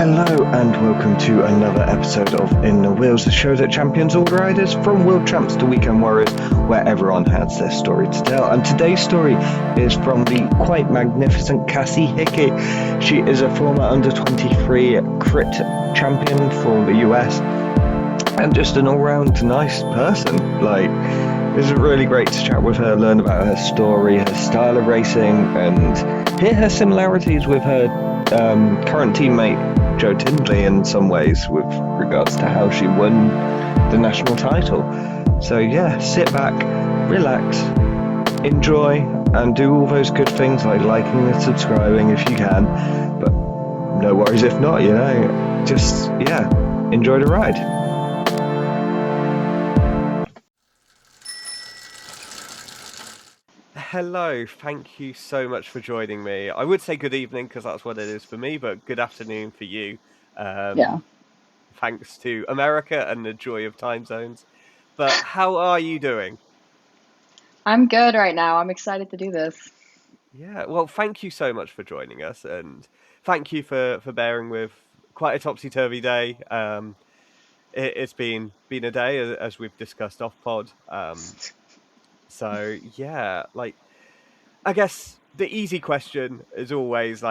Hello and welcome to another episode of In the Wheels, the show that champions all riders from world champs to weekend warriors, where everyone has their story to tell. And today's story is from the quite magnificent Cassie Hickey. She is a former under-23 crit champion for the US and just an all-round nice person. It's really great to chat with her, learn about her story, her style of racing, and hear her similarities with her current teammate Joe Tindley in some ways with regards to how she won the national title. So yeah, sit back, relax, enjoy, and do all those good things like liking and subscribing if you can. But no worries if not, just enjoy the ride. Hello, thank you so much for joining me. I would say good evening because that's what it is for me, but good afternoon for you. Thanks to America and the joy of time zones. But how are you doing? I'm good right now. I'm excited to do this. Yeah, well, thank you so much for joining us, and thank you for bearing with quite a topsy-turvy day. It's been a day as we've discussed off pod. So yeah, I guess the easy question is always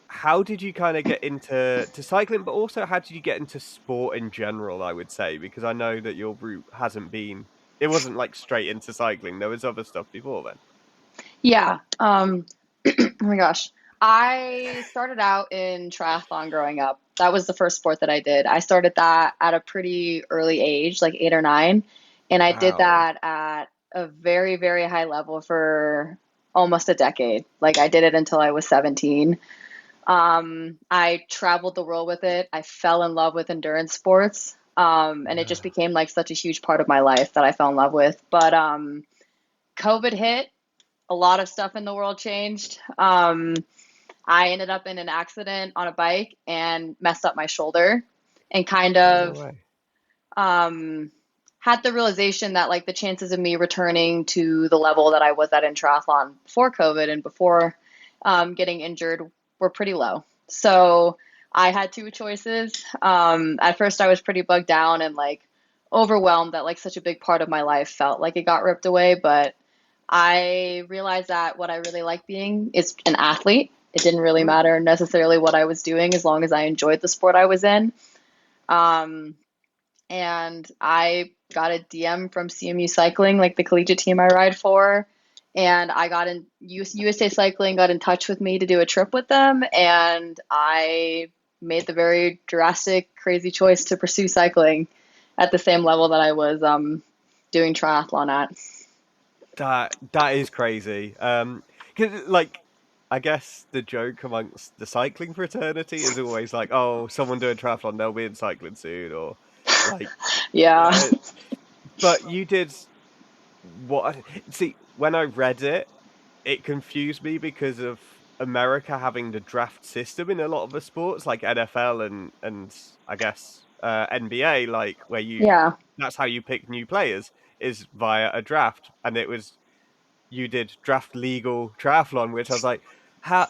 how did you kind of get into cycling, but also how did you get into sport in general, I would say, because I know that your route it wasn't straight into cycling. There was other stuff before then. Yeah. Oh my gosh. I started out in triathlon growing up. That was the first sport that I did. I started that at a pretty early age, like 8 or 9. And I did Wow. that at a very, very high level for almost a decade. Like I did it until I was 17. I traveled the world with it. I fell in love with endurance sports. And it just Yeah. became like such a huge part of my life that I fell in love with. But COVID hit, a lot of stuff in the world changed. I ended up in an accident on a bike and messed up my shoulder and kind Oh, no of way. had the realization that like the chances of me returning to the level that I was at in triathlon before COVID and before getting injured were pretty low. So I had two choices. At first, I was pretty bugged down and like overwhelmed that like such a big part of my life felt like it got ripped away. But I realized that what I really like being is an athlete. It didn't really Mm. matter necessarily what I was doing as long as I enjoyed the sport I was in. Um, and I got a DM from CMU Cycling, like the collegiate team I ride for. And I got in USA Cycling got in touch with me to do a trip with them, and I made the very drastic, crazy choice to pursue cycling at the same level that I was doing triathlon at. That is crazy. 'Cause, I guess the joke amongst the cycling fraternity is always like, oh, someone doing triathlon, they'll be in cycling soon, or like, Yeah. uh, but you did what? See, when I read it, it confused me because of America having the draft system in a lot of the sports, like NFL and I guess NBA, like where Yeah. that's how you pick new players is via a draft, and you did draft legal triathlon, which I was like, how,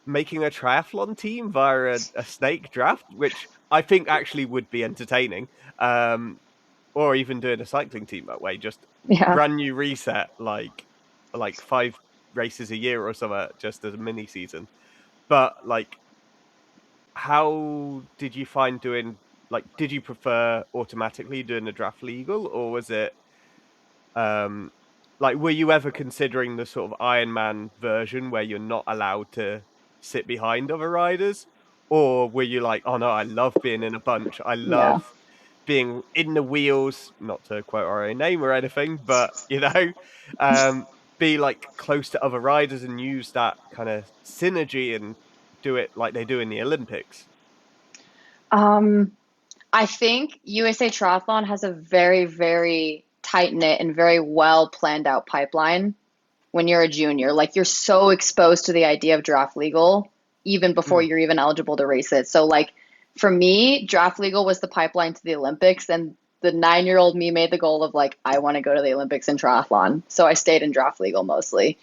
making a triathlon team via a snake draft, which I think actually would be entertaining, or even doing a cycling team that way, just Yeah. brand new reset, like 5 races a year or something, just as a mini season. But how did you find doing? Did you prefer automatically doing the draft legal, or was it um, were you ever considering the sort of Iron Man version where you're not allowed to sit behind other riders? Or were you like, oh no, I love being in a bunch. I Yeah. love being in the wheels, not to quote our own name or anything, but um, be close to other riders and use that kind of synergy and do it like they do in the Olympics. Um, I think USA Triathlon has a very, very tight knit and very well planned out pipeline when you're a junior. Like you're so exposed to the idea of draft legal even before Mm. you're even eligible to race it. So like for me, draft legal was the pipeline to the Olympics, and the 9-year old me made the goal of like I want to go to the Olympics in triathlon. So I stayed in draft legal mostly.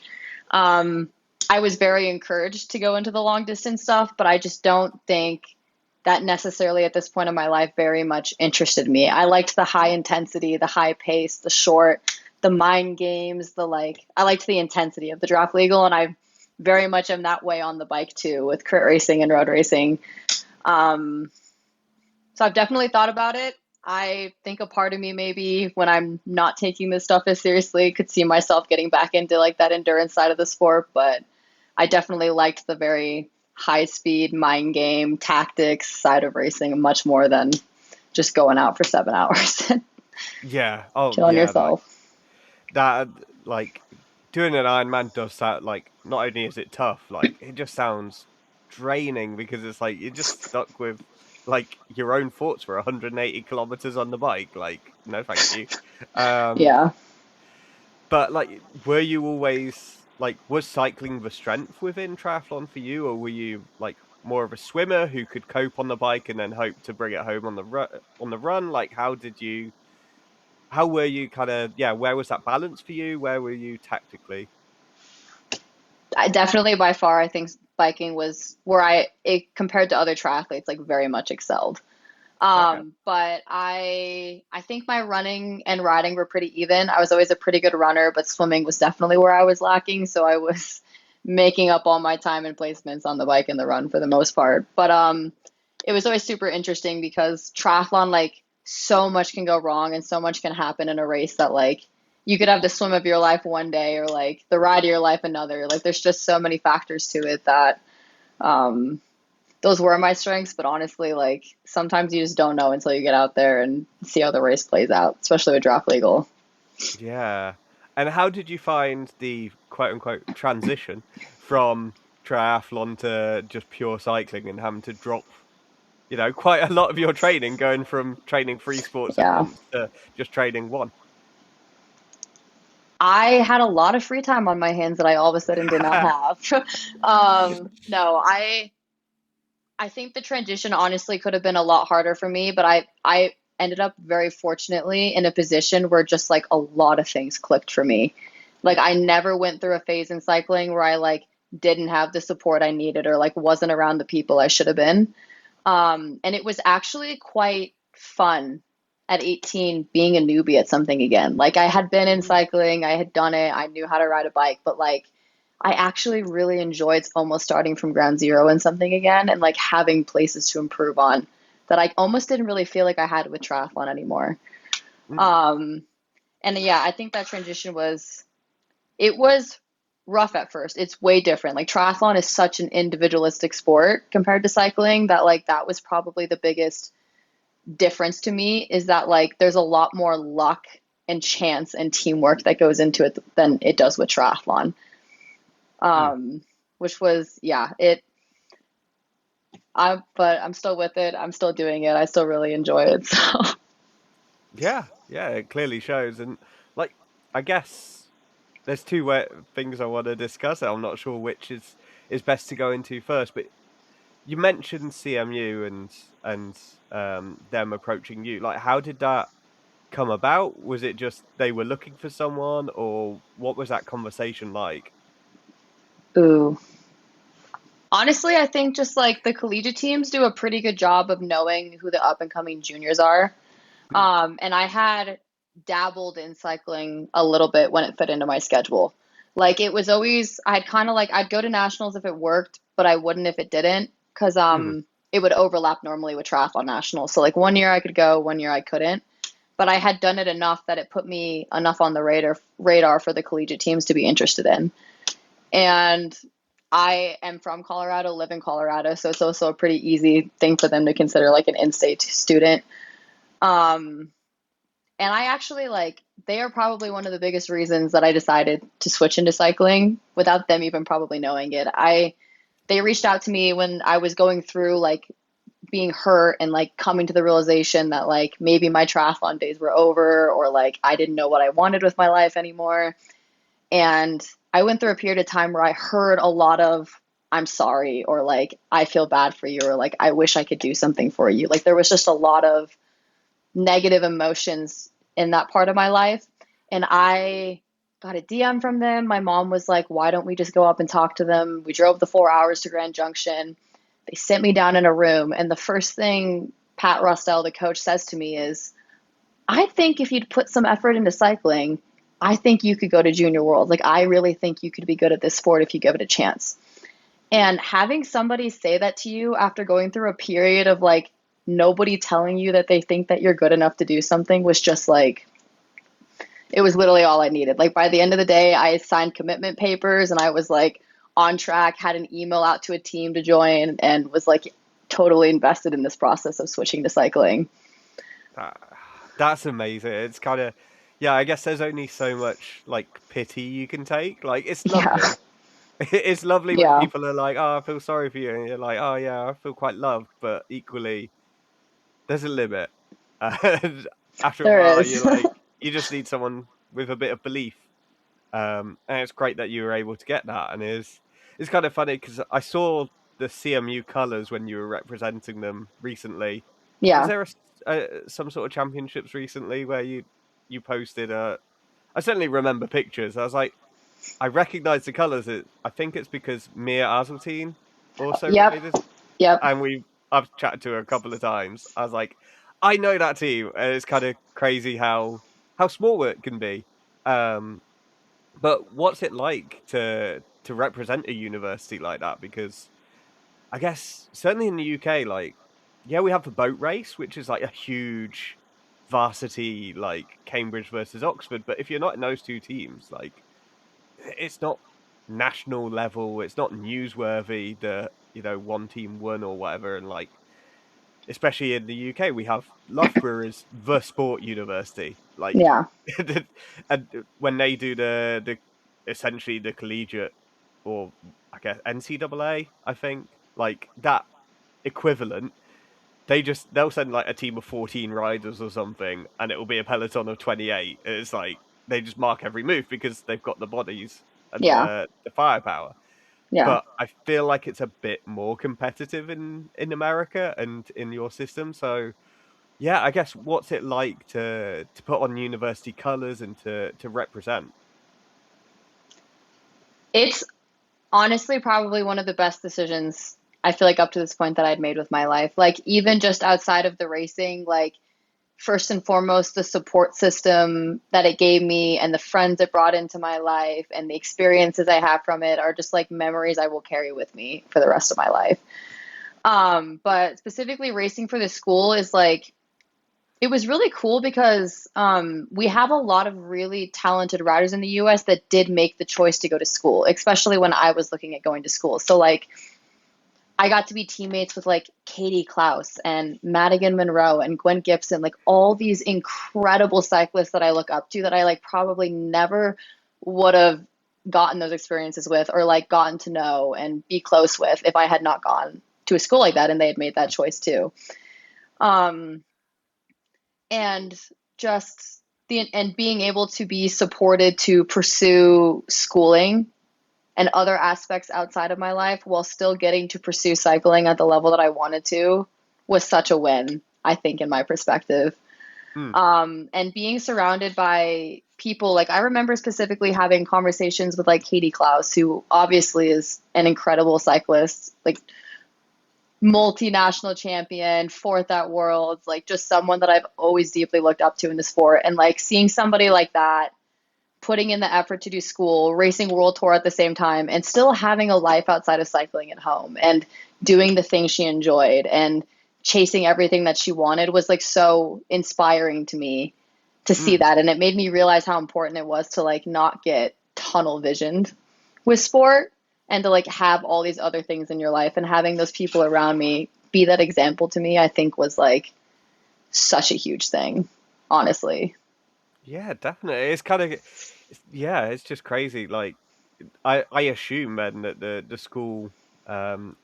Um, I was very encouraged to go into the long distance stuff, but I just don't think that necessarily at this point in my life very much interested me. I liked the high intensity, the high pace, the short, the mind games, the like, I liked the intensity of the drop legal. And I very much am that way on the bike too, with crit racing and road racing. Um, so I've definitely thought about it. I think a part of me maybe when I'm not taking this stuff as seriously could see myself getting back into like that endurance side of the sport, but I definitely liked the very high speed mind game tactics side of racing much more than just going out for 7 hours and Yeah. Oh, killing yeah. yourself. That like doing an Ironman does sound like not only is it tough, like it just sounds draining because it's like you're just stuck with like your own thoughts for 180 kilometers on the bike. Like, no, thank you. Um, Yeah. but like, were you always like, was cycling the strength within triathlon for you, or were you like more of a swimmer who could cope on the bike and then hope to bring it home on the run? Like, how were you kind of, yeah, where was that balance for you? Where were you tactically? I definitely by far I think biking was where compared to other triathletes like very much excelled. Okay. But I think my running and riding were pretty even. I was always a pretty good runner, but swimming was definitely where I was lacking. So I was making up all my time and placements on the bike and the run for the most part. But it was always super interesting because triathlon, like so much can go wrong and so much can happen in a race that like you could have the swim of your life one day or like the ride of your life another. Like there's just so many factors to it that um, those were my strengths, but honestly, like sometimes you just don't know until you get out there and see how the race plays out, especially with drop legal. Yeah. And how did you find the quote unquote transition from triathlon to just pure cycling and having to drop, quite a lot of your training going from training three sports at Yeah. once to just training one? I had a lot of free time on my hands that I all of a sudden did not have. No, I think the transition honestly could have been a lot harder for me, but I ended up very fortunately in a position where just like a lot of things clicked for me. Like I never went through a phase in cycling where I like didn't have the support I needed or like wasn't around the people I should have been. And it was actually quite fun at 18 being a newbie at something again. Like I had been in Mm. cycling, I had done it, I knew how to ride a bike, but like I actually really enjoyed almost starting from ground zero in something again and like having places to improve on that I almost didn't really feel like I had with triathlon anymore. Mm. Um, and yeah, I think that transition it was rough at first. It's way different. Like triathlon is such an individualistic sport compared to cycling that like that was probably the biggest difference to me is that like there's a lot more luck and chance and teamwork that goes into it than it does with triathlon. Mm. Which was yeah, but I'm still with it. I'm still doing it. I still really enjoy it. So Yeah, yeah, it clearly shows. And like, I guess there's things I want to discuss. I'm not sure which is best to go into first, but you mentioned CMU and them approaching you. Like, how did that come about? Was it just they were looking for someone, or what was that conversation like? ooh. Honestly, I think just like the collegiate teams do a pretty good job of knowing who the up and coming juniors are. Mm. And I had dabbled in cycling a little bit when it fit into my schedule. Like it was always, I'd kind of like, I'd go to nationals if it worked, but I wouldn't if it didn't, because Mhm. it would overlap normally with triathlon nationals. So like one year I could go, one year I couldn't. But I had done it enough that it put me enough on the radar for the collegiate teams to be interested in. And I am from Colorado, live in Colorado, so it's also a pretty easy thing for them to consider like an in-state student. Um, and I actually like they are probably one of the biggest reasons that I decided to switch into cycling without them even probably knowing it. I They reached out to me when I was going through like being hurt and like coming to the realization that like maybe my triathlon days were over or like I didn't know what I wanted with my life anymore. And I went through a period of time where I heard a lot of I'm sorry or like I feel bad for you or like I wish I could do something for you. Like there was just a lot of negative emotions in that part of my life. And I got a DM from them. My mom was like, why don't we just go up and talk to them? We drove the 4 hours to Grand Junction. They sit me down in a room, and the first thing Pat Rostell, the coach, says to me is, I think if you'd put some effort into cycling, I think you could go to junior world. Like, I really think you could be good at this sport if you give it a chance. And having somebody say that to you after going through a period of like nobody telling you that they think that you're good enough to do something was just like, it was literally all I needed. Like, by the end of the day, I signed commitment papers and I was like on track, had an email out to a team to join, and was like totally invested in this process of switching to cycling. Ah, that's amazing. It's kind of, yeah, I guess there's only so much like pity you can take. Like, it's Yeah. lovely. It's lovely when Yeah. people are like, "Oh, I feel sorry for you," and you're like, "Oh yeah, I feel quite loved," but equally, there's a limit. And after a There while, is. you're like, you just need someone with a bit of belief. And it's great that you were able to get that. And it's kind of funny because I saw the CMU colours when you were representing them recently. Was Yeah. there some sort of championships recently where you posted I certainly remember pictures. I was like, I recognise the colours. I think it's because Mia Azultine also Yep. riders, Yep. and I've chatted to her a couple of times. I was like, I know that team, and it's kind of crazy how small it can be. Um, but what's it like to represent a university like that? Because I guess certainly in the UK, like, yeah, we have the boat race, which is like a huge varsity, like Cambridge versus Oxford. But if you're not in those two teams, like, it's not national level. It's not newsworthy that one team won or whatever. And like, especially in the UK, we have Loughborough is the sport university. Like, Yeah. and when they do the essentially the collegiate, or I guess NCAA, I think, like that equivalent, they'll send like a team of 14 riders or something, and it will be a peloton of 28. It's like they just mark every move because they've got the bodies and Yeah. the firepower. Yeah. But I feel like it's a bit more competitive in America and in your system. So yeah, I guess what's it like to put on university colours and to represent? It's honestly probably one of the best decisions I feel like up to this point that I'd made with my life. Like, even just outside of the racing, like, first and foremost, the support system that it gave me and the friends it brought into my life and the experiences I have from it are just like memories I will carry with me for the rest of my life. But specifically racing for the school is like, it was really cool because we have a lot of really talented riders in the US that did make the choice to go to school, especially when I was looking at going to school. So, like, I got to be teammates with like Katie Klaus and Madigan Monroe and Gwen Gibson, like all these incredible cyclists that I look up to that I like probably never would have gotten those experiences with or like gotten to know and be close with if I had not gone to a school like that and they had made that choice too. Um, and just and being able to be supported to pursue schooling and other aspects outside of my life while still getting to pursue cycling at the level that I wanted to was such a win, I think, in my perspective. Hmm. And being surrounded by people, like I remember specifically having conversations with like Katie Klaus, who obviously is an incredible cyclist, like multinational champion, fourth at Worlds, like just someone that I've always deeply looked up to in the sport. And like seeing somebody like that putting in the effort to do school, racing World Tour at the same time, and still having a life outside of cycling at home and doing the things she enjoyed and chasing everything that she wanted was like so inspiring to me to see Hmm. that. And it made me realize how important it was to like not get tunnel visioned with sport and to like have all these other things in your life, and having those people around me be that example to me, I think was like such a huge thing, honestly. Yeah, definitely. It's kind of, yeah, it's just crazy. Like, I assume then that the school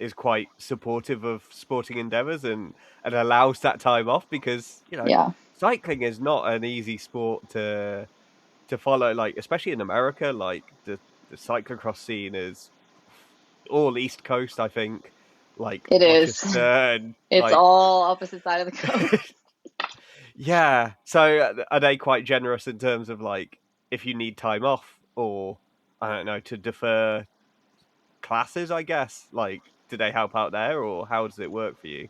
is quite supportive of sporting endeavors and allows that time off because Yeah. cycling is not an easy sport to follow. Like, especially in America, like the cyclocross scene is all East Coast, I think, like It is. Rochester and It's like all opposite side of the coast. yeah. So are they quite generous in terms of like if you need time off or I don't know to defer classes? I guess like. do they help out there, or how does it work for you?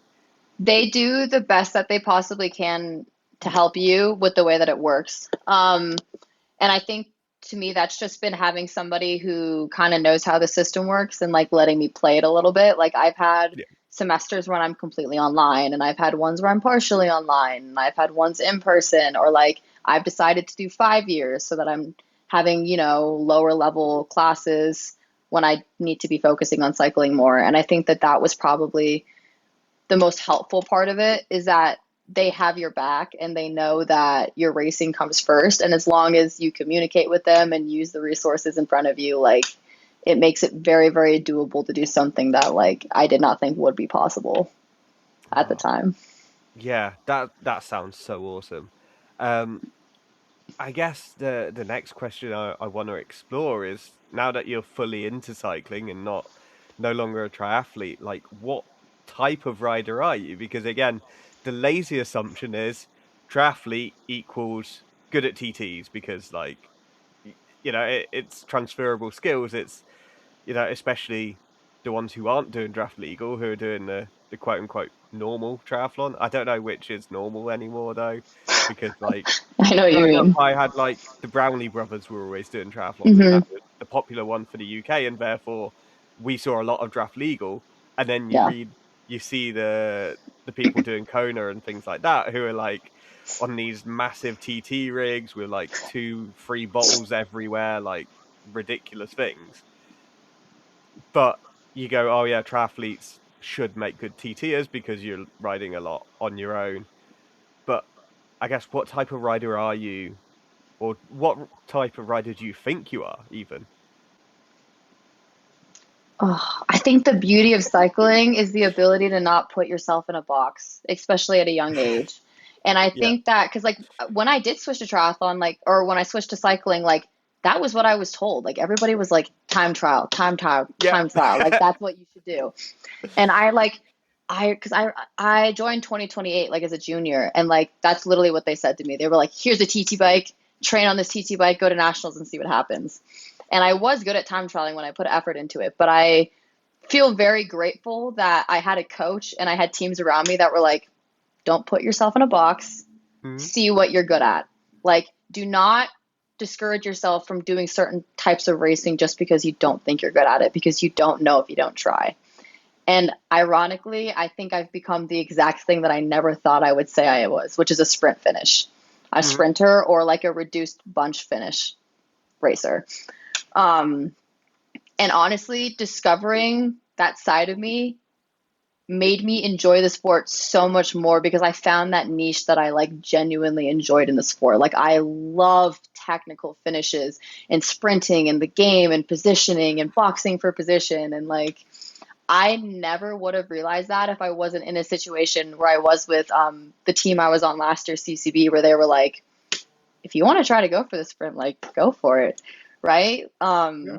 They do the best that they possibly can to help you with the way that it works. And I think to me, that's just been having somebody who kind of knows how the system works and like letting me play it a little bit. Like I've had Yeah. semesters when I'm completely online, and I've had ones where I'm partially online, and I've had ones in person, or like I've decided to do 5 years so that I'm having, lower level classes when I need to be focusing on cycling more. And I think that that was probably the most helpful part of it, is that they have your back and they know that your racing comes first. And as long as you communicate with them and use the resources in front of you, like it makes it very, very doable to do something that like I did not think would be possible at the Oh, time. yeah, that sounds so awesome. Um, I guess the next question I want to explore is, now that you're fully into cycling and no longer a triathlete, like what type of rider are you? Because again, the lazy assumption is triathlete equals good at TTs, because like it's transferable skills. It's especially the ones who aren't doing draft legal, who are doing the quote unquote normal triathlon. I don't know which is normal anymore though, because like I know what you growing up, mean. I had like the Brownlee brothers were always doing triathlons, and Hmm. that was the popular one for the UK, and therefore we saw a lot of draft legal. And then Yeah. you see the people doing Kona and things like that, who are like on these massive TT rigs with like two free bottles everywhere, like ridiculous things. But you go, oh yeah, triathletes should make good TTers because you're riding a lot on your own. But I guess, what type of rider are you, or what type of rider do you think you are, even? Oh, I think the beauty of cycling is the ability to not put yourself in a box, especially at a young age. And I Yeah, think that because, like, when I did switch to triathlon, like, or when I switched to cycling, like, that was what I was told. Like, everybody was like, time trial, time trial, yeah, time trial. Like, that's what you should do. And because I joined 2028 like as a junior, and like that's literally what they said to me. They were like, "Here's a TT bike, train on this TT bike, go to nationals and see what happens." And I was good at time trialing when I put effort into it, but I feel very grateful that I had a coach and I had teams around me that were like, "Don't put yourself in a box. Mhm. See what you're good at. Like, do not discourage yourself from doing certain types of racing just because you don't think you're good at it, because you don't know if you don't try." And ironically, I think I've become the exact thing that I never thought I would say I was, which is a sprint finish, a Mhm. sprinter, or like a reduced bunch finish racer. Um, and honestly, discovering that side of me made me enjoy the sport so much more, because I found that niche that I like genuinely enjoyed in the sport. Like I love technical finishes and sprinting and the game and positioning and boxing for position, and like I never would have realized that if I wasn't in a situation where I was with the team I was on last year, CCB, where they were like, if you want to try to go for the sprint, like go for it. Right. Yeah.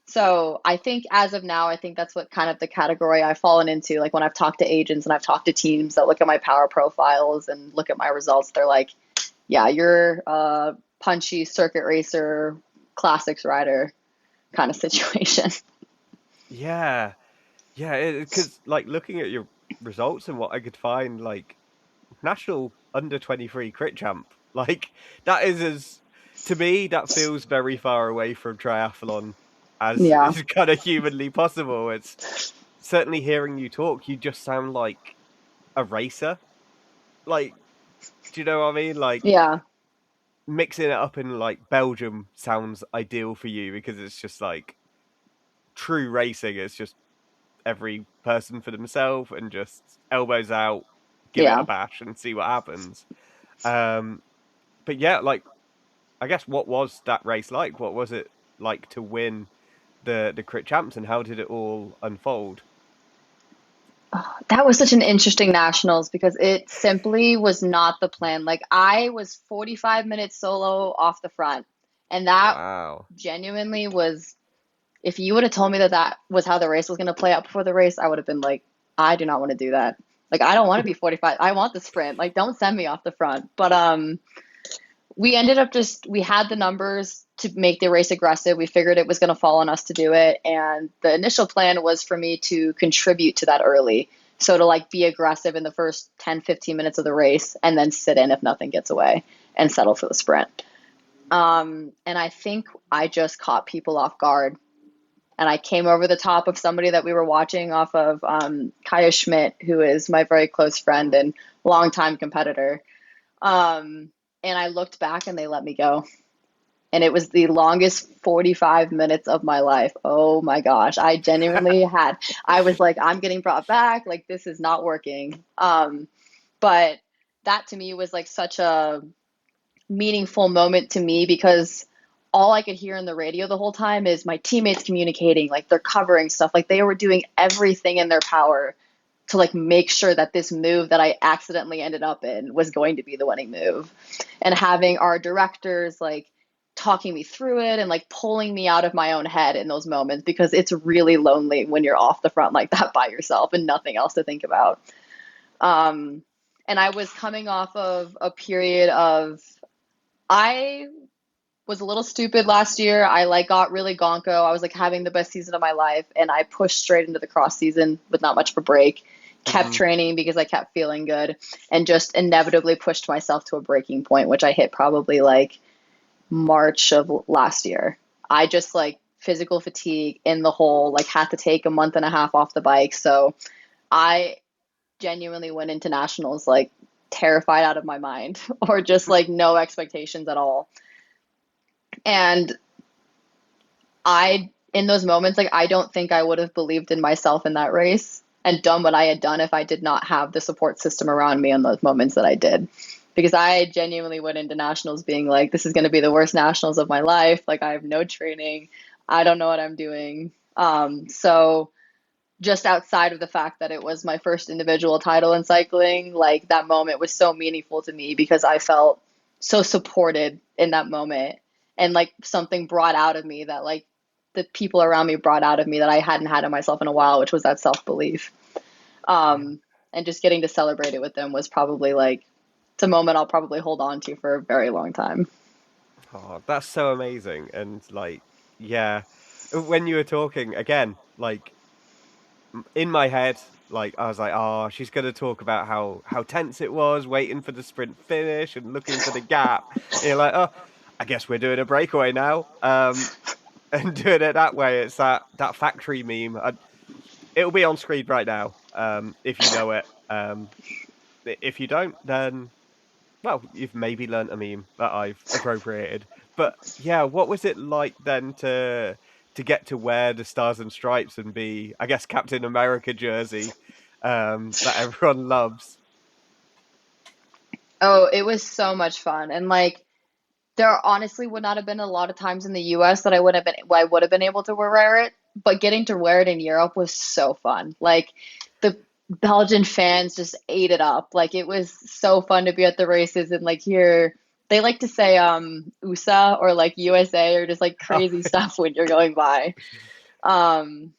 So I think as of now, I think that's what kind of the category I've fallen into. Like when I've talked to agents and I've talked to teams that look at my power profiles and look at my results, they're like, yeah, you're a punchy circuit racer, classics rider kind of situation. Yeah, yeah. Because like looking at your results and what I could find, like national under 23 crit champ, like that is as to me that feels very far away from triathlon as Yeah. is kind of humanly possible. It's certainly, hearing you talk, you just sound like a racer. Like, do you know what I mean? Like, Yeah. mixing it up in like Belgium sounds ideal for you, because it's just like true racing. It's just every person for themselves and just elbows out, give it a Yeah. bash and see what happens. Um, but yeah, like I guess, what was that race like? What was it like to win the crit champs, and how did it all unfold? That was such an interesting nationals, because it simply was not the plan. Like I was 45 minutes solo off the front, and that Wow. genuinely was, if you would have told me that that was how the race was going to play out before the race, I would have been like, I do not want to do that. Like I don't want to be 45. I want the sprint. Like don't send me off the front. But we ended up we had the numbers to make the race aggressive. We figured it was going to fall on us to do it. And the initial plan was for me to contribute to that early. So to like be aggressive in the first 10, 15 minutes of the race and then sit in if nothing gets away and settle for the sprint. And I think I just caught people off guard. And I came over the top of somebody that we were watching off of Kaya Schmidt, who is my very close friend and longtime competitor. And I looked back and they let me go. And it was the longest 45 minutes of my life. Oh my gosh. I was like, I'm getting brought back. Like, this is not working. But that to me was like such a meaningful moment to me because all I could hear in the radio the whole time is my teammates communicating, like they're covering stuff, like they were doing everything in their power to like make sure that this move that I accidentally ended up in was going to be the winning move. And having our directors like talking me through it and like pulling me out of my own head in those moments because it's really lonely when you're off the front like that by yourself and nothing else to think about. And I was coming off of a period of I was a little stupid last year. I like got really gonko. I was like having the best season of my life and I pushed straight into the cross season with not much of a break. Kept training because I kept feeling good and just inevitably pushed myself to a breaking point, which I hit probably like March of last year. I just like physical fatigue in the hole, like had to take a month and a half off the bike. So I genuinely went into nationals like terrified out of my mind or just like no expectations at all. And in those moments, like, I don't think I would have believed in myself in that race and done what I had done if I did not have the support system around me in those moments that I did. Because I genuinely went into nationals being like, this is going to be the worst nationals of my life. Like, I have no training. I don't know what I'm doing. So just outside of the fact that it was my first individual title in cycling, like that moment was so meaningful to me because I felt so supported in that moment and like something brought out of me that like the people around me brought out of me that I hadn't had in myself in a while, which was that self-belief. And just getting to celebrate it with them was probably like, it's a moment I'll probably hold on to for a very long time. Oh, that's so amazing. And like, yeah, when you were talking again, like in my head, like I was like, oh, she's gonna talk about how tense it was, waiting for the sprint finish and looking for the gap. And you're like, oh, I guess we're doing a breakaway now. And doing it that way, it's that factory meme. It'll be on screen right now. If you know it. If you don't, then well, you've maybe learnt a meme that I've appropriated. But yeah, what was it like then to get to wear the Stars and Stripes and be, I guess, Captain America jersey that everyone loves? Oh, it was so much fun. And like, there honestly would not have been a lot of times in the US that I would have been able to wear it, but getting to wear it in Europe was so fun. Like the Belgian fans just ate it up. Like it was so fun to be at the races and like hear they like to say USA or like USA or just like crazy stuff when you're going by. Um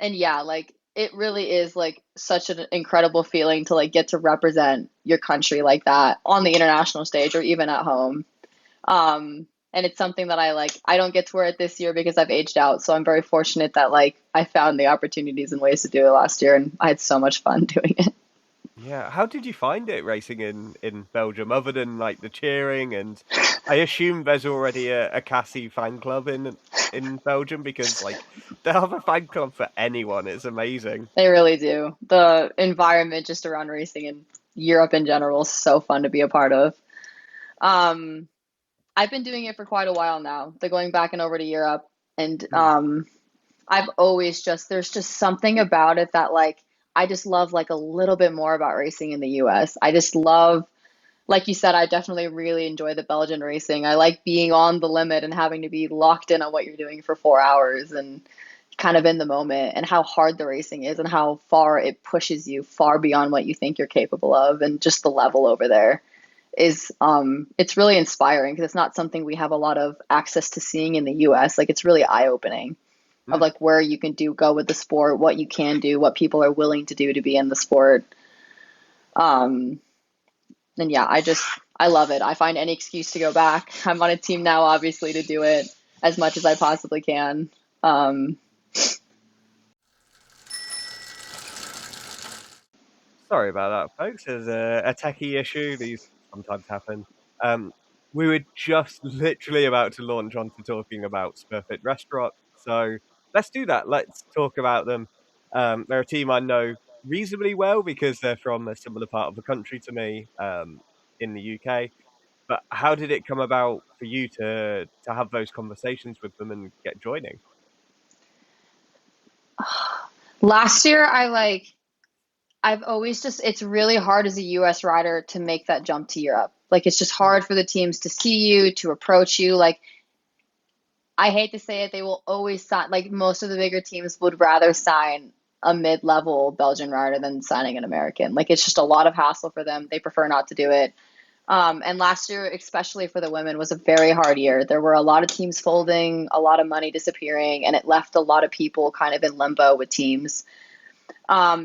and yeah, like it really is like such an incredible feeling to like get to represent your country like that on the international stage or even at home. And it's something that I don't get to wear it this year because I've aged out. So I'm very fortunate that like I found the opportunities and ways to do it last year and I had so much fun doing it. Yeah, how did you find it racing in Belgium, other than like the cheering? And I assume there's already a Cassie fan club in Belgium because like they have a fan club for anyone. It's amazing. They really do. The environment just around racing in Europe in general is so fun to be a part of. Um, I've been doing it for quite a while now. They're going back and over to Europe and I've always there's just something about it that like I just love like a little bit more about racing in the US. I just love, like you said, I definitely really enjoy the Belgian racing. I like being on the limit and having to be locked in on what you're doing for 4 hours and kind of in the moment and how hard the racing is and how far it pushes you far beyond what you think you're capable of and just the level over there is it's really inspiring because it's not something we have a lot of access to seeing in the US. Like it's really eye-opening of Mm. like where you can go with the sport, what you can do, what people are willing to do to be in the sport. And yeah, I love it. I find any excuse to go back. I'm on a team now, obviously, to do it as much as I possibly can. Um, Sorry about that, folks. There's a techie issue. These sometimes happen. Um, we were just literally about to launch onto talking about Smurfit Westrock, so let's do that. Let's talk about them. They're a team I know reasonably well because they're from a similar part of the country to me, in the UK. But how did it come about for you to have those conversations with them and get joining? Last year, I've always just, it's really hard as a US rider to make that jump to Europe. Like, it's just Mm, hard for the teams to see you, to approach you. Like, I hate to say it, they will always sign, like, most of the bigger teams would rather sign a mid level Belgian rider than signing an American. Like, it's just a lot of hassle for them. They prefer not to do it. And last year, especially for the women, was a very hard year. There were a lot of teams folding, a lot of money disappearing, and it left a lot of people kind of in limbo with teams.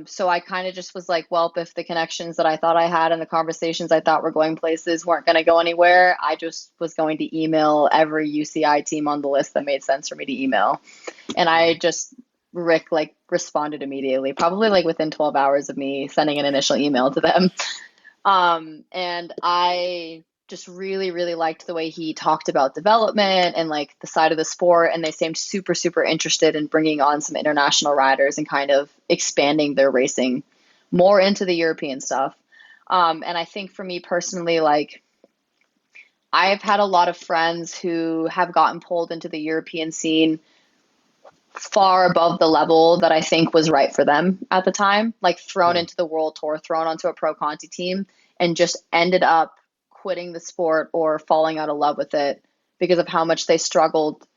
So I kind of just was like, well, if the connections that I thought I had and the conversations I thought were going places weren't going to go anywhere, I just was going to email every UCI team on the list that made sense for me to email. And I mm. just, Rick, like, responded immediately, probably like within 12 hours of me sending an initial email to them. And I just really, really liked the way he talked about development and like the side of the sport. And they seemed super, super interested in bringing on some international riders and kind of expanding their racing more into the European stuff. And I think for me personally, like, I've had a lot of friends who have gotten pulled into the European scene far above the level that I think was right for them at the time, like thrown Mm. into the world tour, thrown onto a pro Conti team, and just ended up quitting the sport or falling out of love with it because of how much they struggled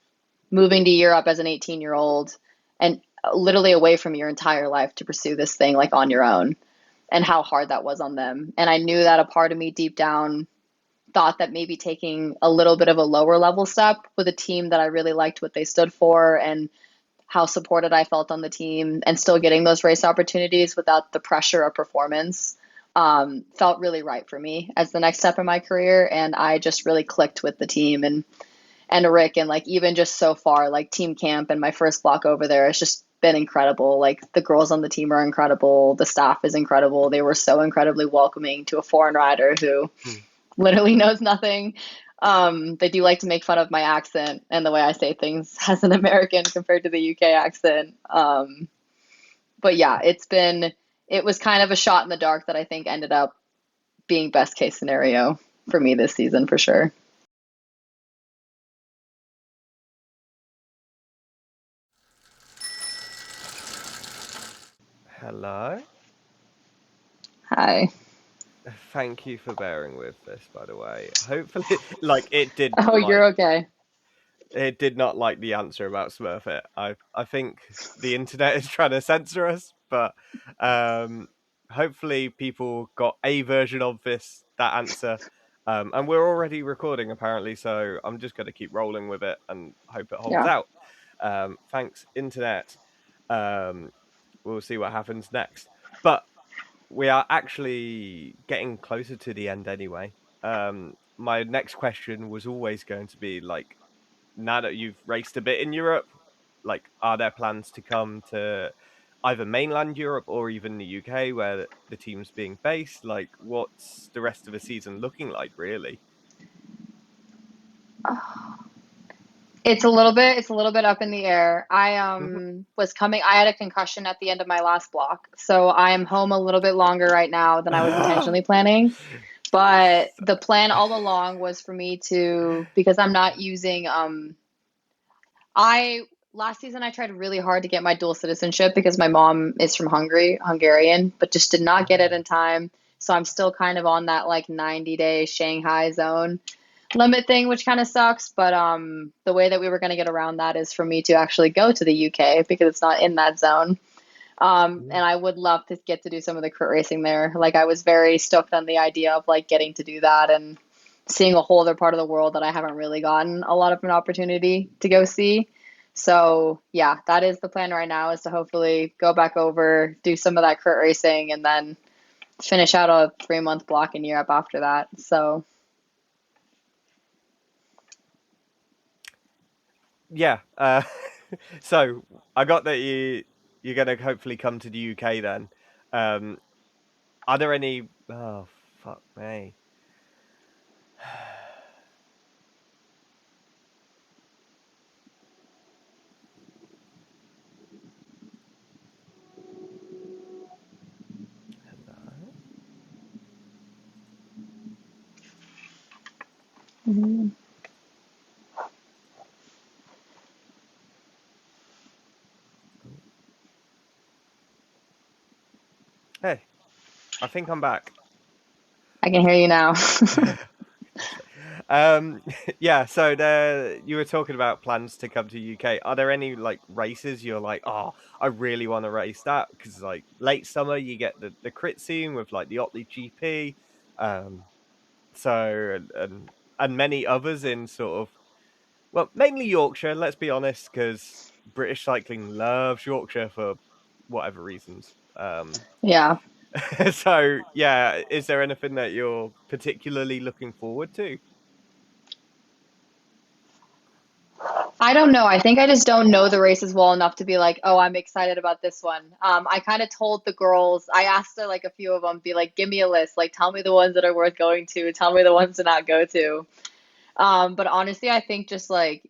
moving to Europe as an 18-year-old and literally away from your entire life to pursue this thing like on your own and how hard that was on them. And I knew that a part of me deep down thought that maybe taking a little bit of a lower level step with a team that I really liked what they stood for and how supported I felt on the team and still getting those race opportunities without the pressure of performance felt really right for me as the next step in my career. And I just really clicked with the team and Rick, and like even just so far, like team camp and my first block over there, it's just been incredible. Like the girls on the team are incredible. The staff is incredible. They were so incredibly welcoming to a foreign rider who Mm. literally knows nothing. They do like to make fun of my accent and the way I say things as an American compared to the UK accent. But yeah, it was kind of a shot in the dark that I think ended up being best case scenario for me this season for sure. Hello. Hi. Thank you for bearing with this, by the way. Hopefully, like it did Oh, you're okay. it did not like the answer about Smurfit. I think the internet is trying to censor us, but um, hopefully people got a version of that answer. And we're already recording apparently, so I'm just going to keep rolling with it and hope it holds Yeah. out. Thanks, internet. Um, we'll see what happens next. But we are actually getting closer to the end anyway. My next question was always going to be like, now that you've raced a bit in Europe, like, are there plans to come to either mainland Europe or even the UK where the team's being based? Like, what's the rest of the season looking like, really? It's a little bit up in the air. I Mhm. I had a concussion at the end of my last block. So I am home a little bit longer right now than I was intentionally planning. But the plan all along was for me to, because I'm not using I last season I tried really hard to get my dual citizenship because my mom is from Hungarian, but just did not get it in time. So I'm still kind of on that like 90-day Shanghai zone limit thing, which kind of sucks. But the way that we were going to get around that is for me to actually go to the UK because it's not in that zone. And I would love to get to do some of the crit racing there. Like I was very stoked on the idea of like getting to do that and seeing a whole other part of the world that I haven't really gotten a lot of an opportunity to go see. So yeah, that is the plan right now is to hopefully go back over, do some of that crit racing, and then finish out a 3-month block in Europe after that. So Yeah. So I got that you're gonna hopefully come to the UK then. Um, are there any? Oh fuck me. Hello? Mhm. Hey, I think I'm back. I can hear you now. Um, yeah. So you were talking about plans to come to UK. Are there any like races you're like, oh, I really want to race that? Because like late summer, you get the crit scene with like the Otley GP. Um, so and many others in sort of well, mainly Yorkshire. Let's be honest, because British cycling loves Yorkshire for whatever reasons. Yeah. So yeah, is there anything that you're particularly looking forward to? I don't know. I think I just don't know the races well enough to be like, oh, I'm excited about this one. I kind of told the girls, I asked like a few of them, be like, give me a list, like tell me the ones that are worth going to, tell me the ones to not go to. But honestly, I think just like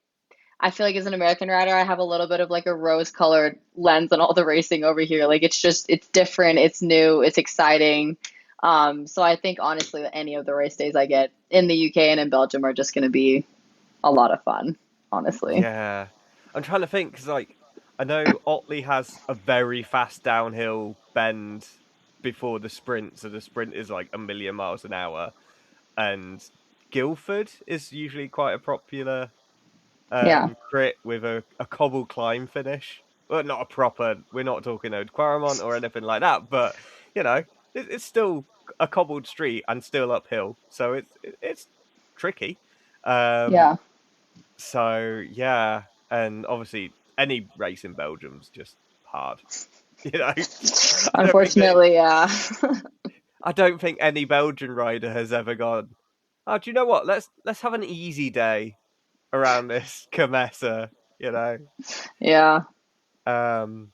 I feel like as an American rider, I have a little bit of like a rose-colored lens on all the racing over here. Like it's different, it's new, it's exciting. So I think honestly that any of the race days I get in the UK and in Belgium are just going to be a lot of fun, honestly. Yeah, I'm trying to think because like I know Otley has a very fast downhill bend before the sprint, so the sprint is like a million miles an hour, and Guildford is usually quite a popular Yeah. crit with a cobble climb finish. Well, not a proper. We're not talking Ode Quaremont or anything like that, but you know, it's still a cobbled street and still uphill, so it's tricky. Um, Yeah. so yeah, and obviously any race in Belgium's just hard. You know, I don't think that Unfortunately, yeah. I don't think any Belgian rider has ever gone. Oh, do you know what? Let's have an easy day around this Kermesse. You know, Yeah. um,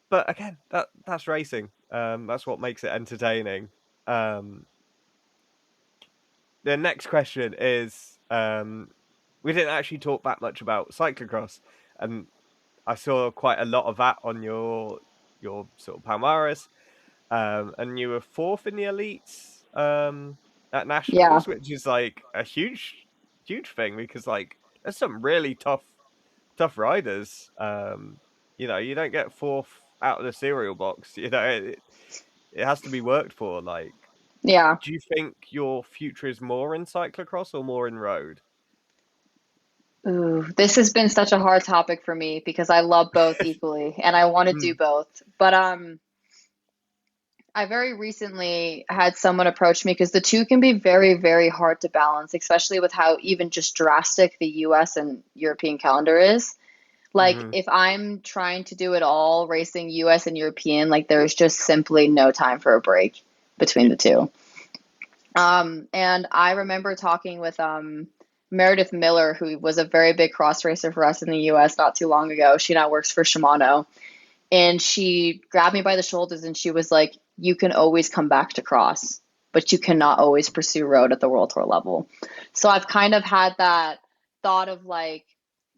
but again, that's racing. That's what makes it entertaining. Um, the next question is, we didn't actually talk that much about cyclocross, and I saw quite a lot of that on your sort of Palmares, and you were fourth in the elites at Yeah. nationals, which is like a huge thing because like there's some really tough riders. You know, you don't get fourth out of the cereal box. You know, it has to be worked for. Like, Yeah. do you think your future is more in cyclocross or more in road? Ooh, this has been such a hard topic for me because I love both equally and I want to do Mm, both. But I very recently had someone approach me because the two can be very, very hard to balance, especially with how even just drastic the US and European calendar is. Like, mhm. if I'm trying to do it all, racing US and European, like, there's just simply no time for a break between Yeah. the two. And I remember talking with Meredith Miller, who was a very big cross racer for us in the US not too long ago. She now works for Shimano. And she grabbed me by the shoulders and she was like, you can always come back to cross, but you cannot always pursue road at the World Tour level. So I've kind of had that thought of like,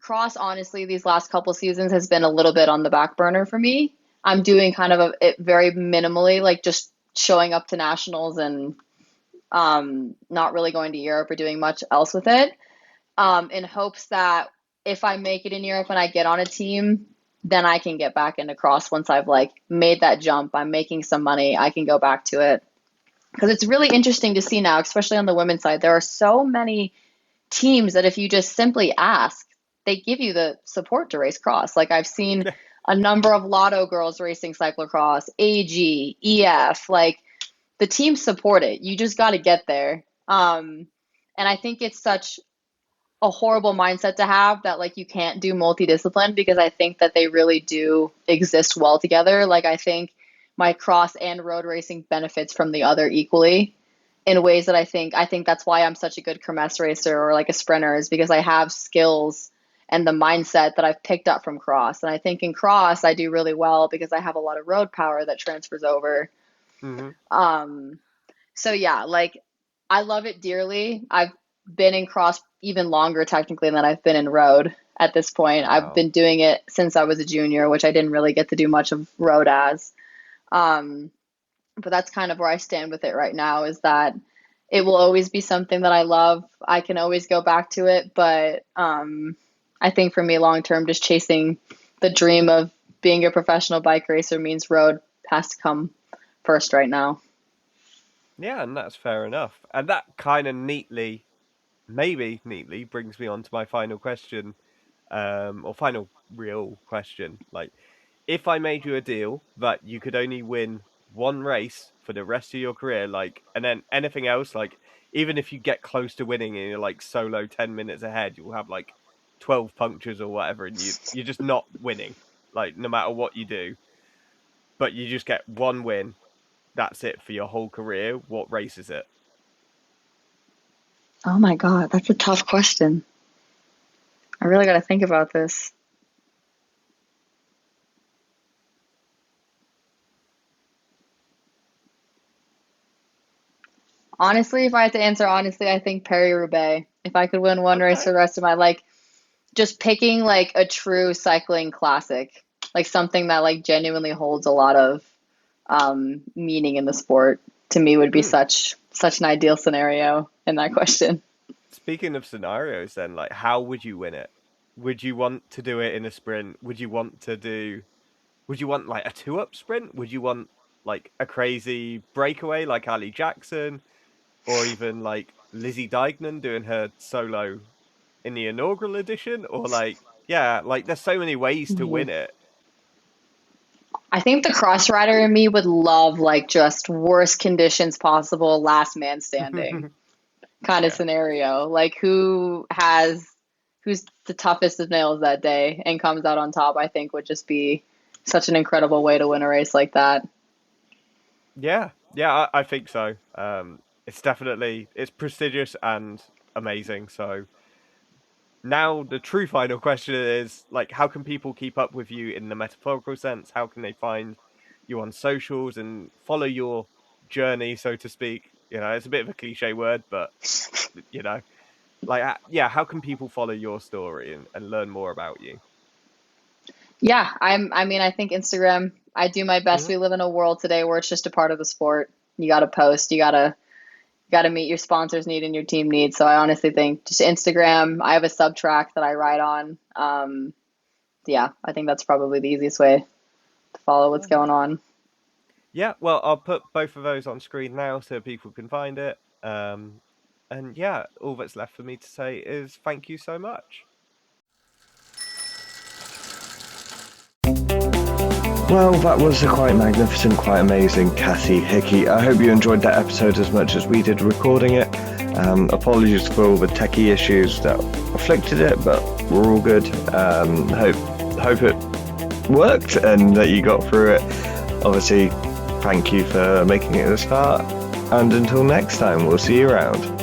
cross, honestly, these last couple seasons has been a little bit on the back burner for me. I'm doing kind of it very minimally, like just showing up to nationals and not really going to Europe or doing much else with it, in hopes that if I make it in Europe and I get on a team, then I can get back into cross once I've like made that jump. I'm making some money. I can go back to it because it's really interesting to see now, especially on the women's side. There are so many teams that if you just simply ask, they give you the support to race cross. Like I've seen a number of Lotto girls racing cyclocross, AG, EF, like the teams support it. You just got to get there. And I think it's such a horrible mindset to have that like you can't do multidiscipline because I think that they really do exist well together. Like I think my cross and road racing benefits from the other equally in ways that I think that's why I'm such a good kermesse racer or like a sprinter is because I have skills and the mindset that I've picked up from cross. And I think in cross, I do really well because I have a lot of road power that transfers over. Hmm. So yeah, like I love it dearly. I've been in cross even longer technically than I've been in road at this point. I've Wow. been doing it since I was a junior, which I didn't really get to do much of road as. Um, but that's kind of where I stand with it right now, is that it will always be something that I love. I can always go back to it, but I think for me long term, just chasing the dream of being a professional bike racer means road has to come first right now. Yeah, and that's fair enough. And that kind of maybe neatly brings me on to my final question, or final real question. Like, if I made you a deal that you could only win one race for the rest of your career, like, and then anything else, like, even if you get close to winning and you're like solo 10 minutes ahead, you'll have like 12 punctures or whatever, and you're just not winning, like, no matter what you do, but you just get one win. That's it for your whole career. What race is it? Oh my God, that's a tough question. I really got to think about this. Honestly, if I had to answer honestly, I think Paris-Roubaix. If I could win one race Okay. for the rest of my like just picking like a true cycling classic, like something that like genuinely holds a lot of meaning in the sport, to me would be Hmm. such an ideal scenario in that question. Speaking of scenarios, then, like, how would you win it? Would you want to do it in a sprint? Would you want like a two-up sprint? Would you want like a crazy breakaway like Ali Jackson, or even like Lizzie Deignan doing her solo in the inaugural edition? Or like, yeah, like there's so many ways to Mhm. win it. I think the cross rider in me would love like just worst conditions possible, last man standing kind of Yeah. scenario. Like who's the toughest of nails that day and comes out on top, I think would just be such an incredible way to win a race like that. Yeah, yeah, I think so. It's prestigious and amazing. So now the true final question is like, how can people keep up with you in the metaphorical sense? How can they find you on socials and follow your journey, so to speak? You know, it's a bit of a cliche word, but you know, like, yeah, how can people follow your story and learn more about you? Yeah, I mean, I think Instagram, I do my best. Hmm. We live in a world today where it's just a part of the sport. You got to post, you got to meet your sponsors need and your team needs. So I honestly think just Instagram. I have a sub track that I ride on. Yeah, I think that's probably the easiest way to follow what's going on. Yeah, well, I'll put both of those on screen now so people can find it. And yeah, all that's left for me to say is thank you so much. Well, that was the quite magnificent, quite amazing Cassie Hickey. I hope you enjoyed that episode as much as we did recording it. Apologies for all the techie issues that afflicted it, but we're all good. Hope it worked and that you got through it. Obviously, thank you for making it the start. And until next time, we'll see you around.